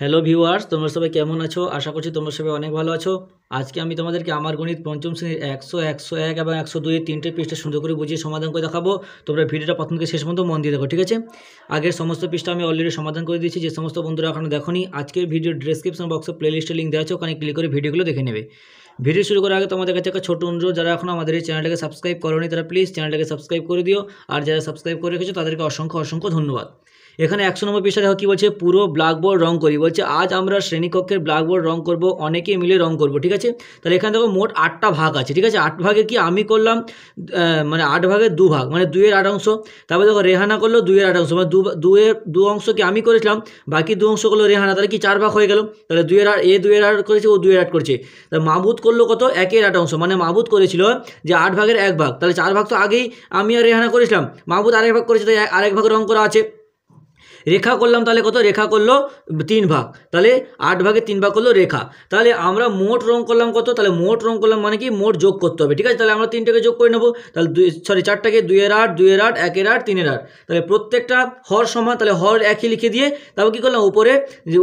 Hello viewers, তোমরা সবাই কেমন আছো? আশা করছি তোমরা সবাই অনেক ভালো আছো। আজকে আমি তোমাদেরকে আমার গণিত পঞ্চম শ্রেণীর 100, 101 এবং 102 তিনটে পৃষ্ঠা সুন্দর করে বুঝিয়ে সমাধান করে দেখাবো। তোমরা ভিডিওটা প্রথম থেকে শেষ পর্যন্ত মন দিয়ে দেখো, ঠিক আছে? আগের সমস্ত পৃষ্ঠা আমি অলরেডি সমাধান করে দিয়েছি। যে সমস্ত বন্ধুরা এখনো দেখোনি, আজকের ভিডিও ডেসক্রিপশন বক্সে প্লেলিস্টের লিঙ্ক দেওয়া আছে, ওখানে ক্লিক করে ভিডিওগুলো দেখে নেবে। ভিডিও শুরু করার আগে তোমাদের কাছে একটা ছোট অনুরোধ, যারা এখনো আমাদের এই চ্যানেলটাকে সাবস্ক্রাইব করোনি তারা প্লিজ চ্যানেলটাকে সাবস্ক্রাইব করে দিও, আর যারা সাবস্ক্রাইব করে রেখেছো তাদেরকে অসংখ্য অসংখ্য ধন্যবাদ। এখানে 100 নম্বর পৃষ্ঠা দেখো কী বলছে, পুরো ব্ল্যাকবোর্ড রং করি। বলছে আজ আমরা শ্রেণীকক্ষের ব্ল্যাকবোর্ড রং করব, অনেকে মিলে রং করব, ঠিক আছে? তাহলে এখানে দেখো মোট 8টা ভাগ আছে, ঠিক আছে? 8 ভাগে কি আমি করলাম, মানে 8 ভাগের 2 ভাগ, মানে 2 এর 8 অংশ। তারপরে দেখো রেহানা করলো 2 এর 8 অংশ, মানে 2 অংশ কি আমি করেছিলাম, বাকি 2 অংশ করলো রেহানা। তাহলে কি 4 ভাগ হয়ে গেল। তাহলে 2 এর 8, 2 এর 8 করেছে, ও 2 এর 8 করছে। তাহলে মাহবুদ করলো কত, 1 এর 8 অংশ, মানে মাহবুদ করেছিল যে 8 ভাগের 1 ভাগ। তাহলে 4 ভাগ তো আগেই আমি আর রেহানা করেছিলাম, মাহবুদ আরেক ভাগ করেছে, তাই আরেক ভাগ রং করা আছে। রেখা করলাম, তাহলে কত, রেখা করলো 3 ভাগ, তাহলে 8 ভাগে 3 ভাগ করলো রেখা। তাহলে আমরা মোট রং করলাম কত, তাহলে মোট রং করলাম মানে কি মোট যোগ করতে হবে, ঠিক আছে? তাহলে আমরা 3টাকে যোগ করে নেবো। তাহলে 4টাকে 2 এর 8, 2 এর 8, 1 এর 8, 3 এর 8। তাহলে প্রত্যেকটা হর সমান, তাহলে হর একই লিখে দিয়ে তারপর কী করলাম,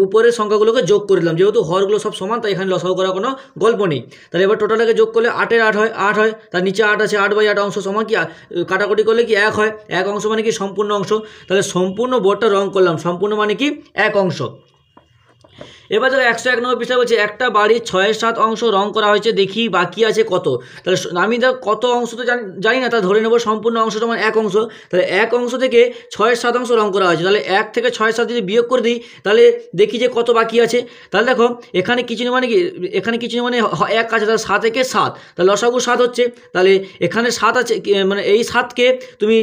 উপরের সংখ্যাগুলোকে যোগ করে দিলাম। যেহেতু হরগুলো সব সমান, তাই এখানে লসাগু করার কোনো গল্প নেই। তাহলে এবার টোটালটাকে যোগ করলে 8 এর 8 হয়, 8 হয়। তার নিচে 8 আছে, 8/8 অংশ সমান কি কাটাকুটি করলে কি 1 হয়। 1 অংশ মানে কি সম্পূর্ণ অংশ। তাহলে সম্পূর্ণ বোর্ডটা রং করলাম, সম্পূর্ণ মানে কি 1 অংশ। এবার ধরো 101 নম্বর পৃষ্ঠা বলছে একটা বাড়ির 6/7 অংশ রং করা হয়েছে, দেখি বাকি আছে কত। তাহলে আমি ধর কত অংশ তো জানি না, তা ধরে নেবো সম্পূর্ণ অংশ সমান 1 অংশ। তাহলে 1 অংশ থেকে 6/7 অংশ রং করা হয়েছে। তাহলে 1 থেকে 6/7 যদি বিয়োগ করে দিই, তাহলে দেখি যে কত বাকি আছে। তাহলে দেখো এখানে কিছু না, মানে কি এখানে কিছু না, মানে 1 আছে, তাহলে 7 একে 7, তাহলে লসাগু 7 হচ্ছে। তাহলে এখানে 7 আছে, মানে এই 7কে তুমি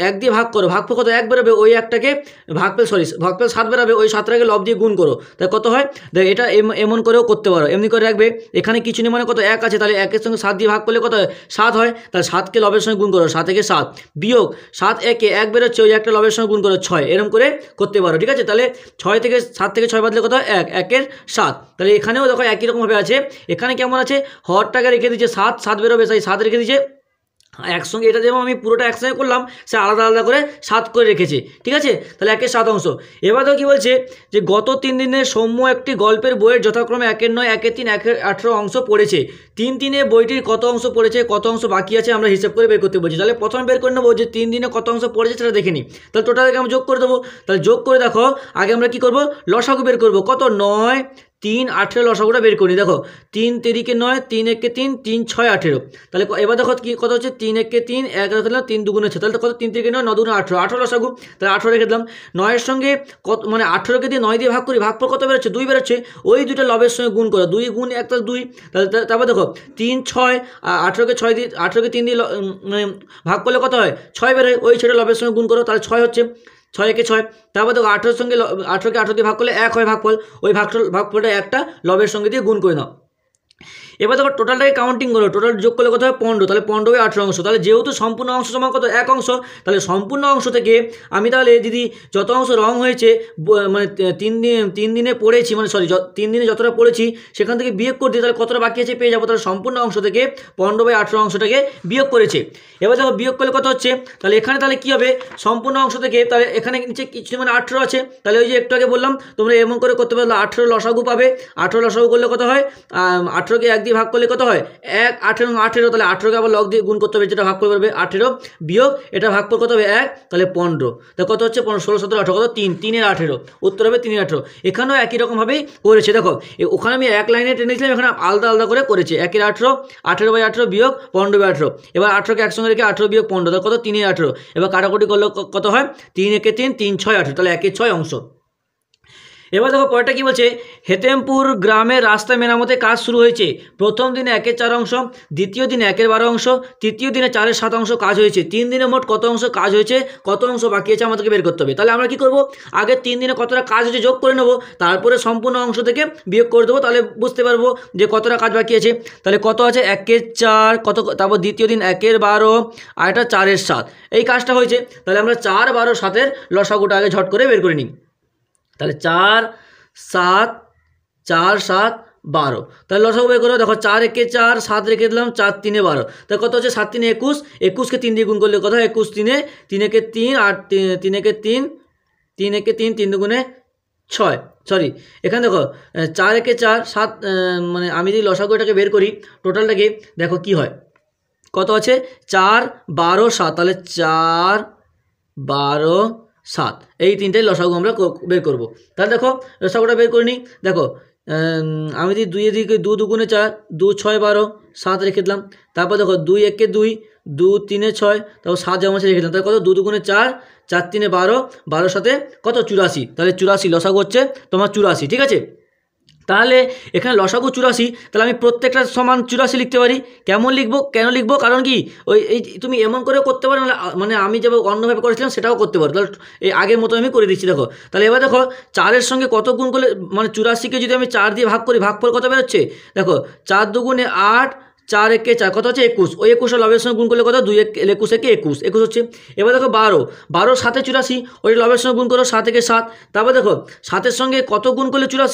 1 দিয়ে ভাগ করো, ভাগফল কত 1 বেরোবে, ওই 1টাকে ভাগফল 7 বেরোবে, ওই 7টাকে লব দিয়ে গুণ করো, তাই কত হয়। দেখ এটা এমন করেও করতে পারো, এমনি করে রাখবে। এখানে কিছু নেই, মানে কত 1 আছে, তাহলে 1 এর সঙ্গে 7 দিয়ে ভাগ করলে কত হয়, 7 হয়। তাহলে 7কে লবের সঙ্গে গুণ করো, 7 একে 7 বিয়োগ 7 একে 1 বেরোচ্ছে, ওই একটা লবের সঙ্গে গুণ করো 6, এরকম করে করতে পারো, ঠিক আছে? তাহলে 7 থেকে 6 বাদলে কত হয়, 1 এর 7। তাহলে এখানেও দেখো একই রকমভাবে আছে। এখানে কেমন আছে, হরটাকে রেখে দিচ্ছে 7 বেরোবে, তাই 7 রেখে দিচ্ছে একসঙ্গে। এটা যেমন আমি পুরোটা একসঙ্গে করলাম, সে আলাদা আলাদা করে 7 করে রেখেছে, ঠিক আছে? তাহলে 1 এর 7 অংশ। এবার তো কী বলছে, যে গত 3 দিনে সৌম্য একটি গল্পের বইয়ের যথাক্রমে 1 এর 9, 1 এর 3, 1 এর 18 অংশ পড়েছে। 3 দিনে বইটির কত অংশ পড়েছে, কত অংশ বাকি আছে আমরা হিসাব করে বের করতে বলছি। তাহলে প্রথমে বের করে নেবো যে 3 দিনে কত অংশ পড়েছে সেটা দেখে নিই। তাহলে টোটালকে আমরা যোগ করে দেবো। তাহলে যোগ করে দেখো, আগে আমরা কী করবো, লসাগু বের করবো। কত, 9, 3, 18 লসাগুটা বের করি। দেখো 3 তেরিকে 9, 3 একে 3, 3 6 18। তাহলে এবার দেখো কি কত হচ্ছে, 3 একে 3, 1 রেখে দিলাম, 3 দুগুণে 6, তাহলে কত, 3 থেকে 9, 9 দুগুণে 18, 18 লসাগু। তাহলে 18 রেখে দিলাম। 9-এর সঙ্গে কত, মানে 18কে দিয়ে 9 দিয়ে ভাগ করি, ভাগফল কত বেরোচ্ছে, 2 বেরোচ্ছে। ওই দুটো লবের সঙ্গে গুণ করো, 2 গুণ 1 তাহলে 2। তাহলে তারপর দেখো 3 6, 18কে 6 দিয়ে, 18কে 3 দিয়ে মানে ভাগ করলে কত হয়, 6 বেরোয়। ওই ছেড়ে লবের সঙ্গে গুণ করো, তাহলে 6 হচ্ছে। 6 একে 6। তারপর দেখো 18-এর সঙ্গে 18কে 18 দিয়ে ভাগ করলে 1 হয় ভাগফল, ওই ভাগফলটা একটা লবের সঙ্গে দিয়ে গুণ করে নাও। এবার দেখো টোটালটাকে কাউন্টিং করো, টোটাল যোগ করলে কত হয়, 15। তাহলে 15/18 অংশ। তাহলে যেহেতু সম্পূর্ণ অংশ সমান কত, 1 অংশ, তাহলে সম্পূর্ণ অংশ থেকে আমি তাহলে যদি যত অংশ রং হয়েছে, মানে 3 দিনে পড়েছি, মানে 3 দিনে যতটা পড়েছি সেখান থেকে বিয়োগ করে দিই, তাহলে কতটা বাকি আছে পেয়ে যাবো। তাহলে সম্পূর্ণ অংশ থেকে 15/18 অংশটাকে বিয়োগ করেছে। এবার দেখো বিয়োগ করলে কত হচ্ছে, তাহলে এখানে তাহলে কী হবে, সম্পূর্ণ অংশ থেকে, তাহলে এখানে নিচে কিছু মানে 18 আছে। তাহলে ওই যে একটু আগে বললাম, তোমরা এমন করে করতে পারলে 18 লসাগু পাবে। 18 লসাগু করলে কত হয়, 18কে 1 দিয়ে ভাগ করলে কত হয়, 1, 18, 18। তাহলে 18কে আবার লগ দিয়ে গুণ করতে হবে, যেটা ভাগ করে পারবে 18 বিয়োগ এটা ভাগ করে কত হবে 1, তাহলে 15। তাহলে কত হচ্ছে, 15, 16, 17, 18, কত, 3 এর 18, উত্তর হবে 3 এর 18। এখানেও একই রকমভাবেই করেছে। দেখো ওখানে আমি 1 লাইনে টেনেছিলাম, এখানে আলাদা আলাদা করে করেছে। 1 এর 18, 18/18 বিয়োগ 15/18। এবার 18কে একসঙ্গে রেখে 18 বিয়োগ 15, তাহলে কত, 3 এর 18। এবার কাটাকুটি করলে কত হয়, 3 একে 3, 3 6 18, তাহলে 1 এর 6 অংশ। এবার দেখো পরেরটা কী বলছে, হেতেমপুর গ্রামের রাস্তা মেরামতের কাজ শুরু হয়েছে। প্রথম দিনে 1 এর 4 অংশ, দ্বিতীয় দিনে 1 এর 12 অংশ, তৃতীয় দিনে 4 এর 7 অংশ কাজ হয়েছে। 3 দিনে মোট কত অংশ কাজ হয়েছে, কত অংশ বাকি আছে আমাদেরকে বের করতে হবে। তাহলে আমরা কী করবো, আগে 3 দিনে কতটা কাজ হয়েছে যোগ করে নেবো, তারপরে সম্পূর্ণ অংশ থেকে বিয়োগ করে দেবো, তাহলে বুঝতে পারবো যে কতটা কাজ বাকি আছে। তাহলে কত আছে, 1 এর 4 কত, তারপর দ্বিতীয় দিন 1 এর 12 আর এটা 4 এর 7, এই কাজটা হয়েছে। তাহলে আমরা 4, 12, 7-এর লসাগুটা আগে ঝট করে বের করে নিই। তাহলে 4, 7, 4, 7, 12। তাহলে লসাগু বের করো। দেখো 4 একে 4, 7 রেখে দিলাম, 4 3 12। তাহলে কত হচ্ছে, 7 3 21, 21কে 3 দিয়ে গুণ করলে কত হয়, 21 3 3 একে 3, আর 3 একে 3, 3 একে 3, 3 দুগুণে ছয়, সরি এখানে দেখো 4 একে 4 7, মানে আমি যদি লসাগু এটাকে বের করি টোটালটাকে দেখো কি হয়, কত আছে 4 12 7, তাহলে 4 12 7 এই তিনটাই লসাগু আমরা বের করব। তাহলে দেখো লসাগুটা বের করে নিই। দেখো আমি যদি 2 এদিকে 2 দুগুণে 4, 2 6 12 7 রেখে দিলাম। তারপর দেখো 2 একে 2, 2 3 6, তারপর 7 যেমন রেখে দিলাম। তাহলে কত 2 দুগুণে 4, 4 3 12, 12 সাথে কত 84, তাহলে 84 লসাগু হচ্ছে তোমার 84, ঠিক আছে। তাহলে এখানে লসাগু 84, তাহলে আমি প্রত্যেকটা সমান 84 লিখতে পারি। কেমন লিখবো, কেন লিখবো, কারণ কি ওই এই তুমি এমন করেও করতে পারো, মানে আমি যেভাবে অন্যভাবে করেছিলাম সেটাও করতে পারো। তাহলে এই আগের মতো আমি করে দিচ্ছি। দেখো তাহলে এবার দেখো 4-এর সঙ্গে কত গুণ করলে, মানে 84কে যদি আমি 4 দিয়ে ভাগ করি, ভাগফল কত বেরোচ্ছে দেখো 4 দুগুণে 8, 4 একে 4, কত হচ্ছে 21, ওই 21 লবের সঙ্গে গুণ করলে কত 2 21 একে 21 হচ্ছে। এবার দেখো 12, 12 7 84, ওই লবের সঙ্গে গুণ করো 7 একে 7। তারপর দেখো 7-এর সঙ্গে কত গুণ করলে 84,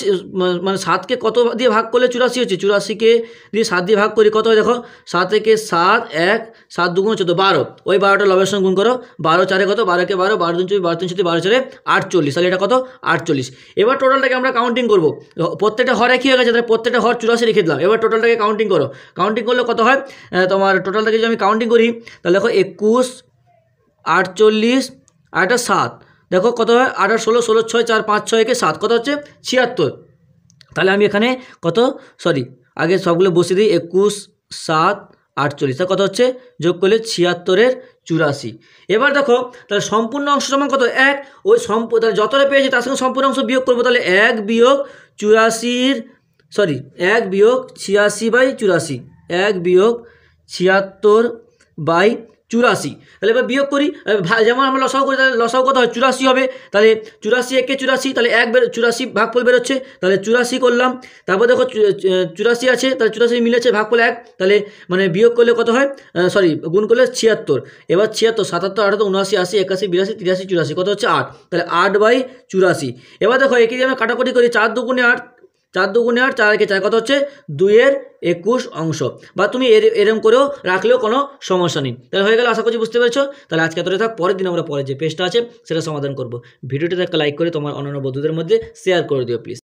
মানে 7কে কত দিয়ে ভাগ করলে 84 হচ্ছে, 84কে দিয়ে 7 দিয়ে ভাগ করি কত হয় দেখো 7 একে 7, 1 7 দুগুণ 14, 12, ওই 12টা লবের সঙ্গে গুণ করো, 12 4 কত 12 একে 12, 12 2 12 3 12 4 48, তাহলে এটা কত 48। এবার টোটালটাকে আমরা কাউন্টিং করবো, প্রত্যেকটা হরে কী হয়ে গেছে, তাহলে প্রত্যেকটা হর 84 রেখে দিলাম। এবার টোটালটাকে কাউন্টিং করো, কাউন্টিং করলে কত হয় তোমার টোটালটাকে যদি আমি কাউন্টিং করি তাহলে দেখো 21 48 আর একটা 7, দেখো কত হয় 8 আর 16, 16 6 4 5 6 একে 7, কত হচ্ছে 76। তাহলে আমি এখানে কত, সরি আগে সবগুলো বসিয়ে দিই, 21 7 48, তা কত হচ্ছে যোগ করলে 76-এর 84। এবার দেখো তাহলে সম্পূর্ণ অংশ সমান কত 1, ওই তাহলে যতটা পেয়েছি তার সঙ্গে সম্পূর্ণ অংশ বিয়োগ করবো, তাহলে 1 বিয়োগ 84, সরি 1 বিয়োগ 86/84, 1 বিয়োগ 76/84। তাহলে এবার বিয়োগ করি, যেমন আমরা লসাগু করি, তাহলে লসাগু কত হয় 84 হবে। তাহলে 84 একে 84, তাহলে 1 84 ভাগফল বেরোচ্ছে, তাহলে 84 করলাম। তারপর দেখো 84 আছে, তাহলে 84 মিলেছে, ভাগফল 1, তাহলে মানে বিয়োগ করলে কত হয়, সরি গুণ করলে 76। এবার 76 77 78 79 80 81 82 83 84, কত হচ্ছে 8, তাহলে 8/84। এবার দেখো একে যদি আমরা কাটাকুটি করি, 4 দুগুণে 8, 4 দুগুণে 8, 4 একে 4, কত হচ্ছে 2-এর 21 অংশ, বা তুমি এরকম করেও রাখলেও কোনো সমস্যা নেই। তাহলে হয়ে গেল, আশা করছি বুঝতে পেরেছো। তাহলে আজকে এতটাই থাক, পরের দিন আমরা পরের যে পেজটা আছে সেটা সমাধান করব। ভিডিওটিতে একটা লাইক করে তোমার অন্যান্য বন্ধুদের মধ্যে শেয়ার করে দিও প্লিজ।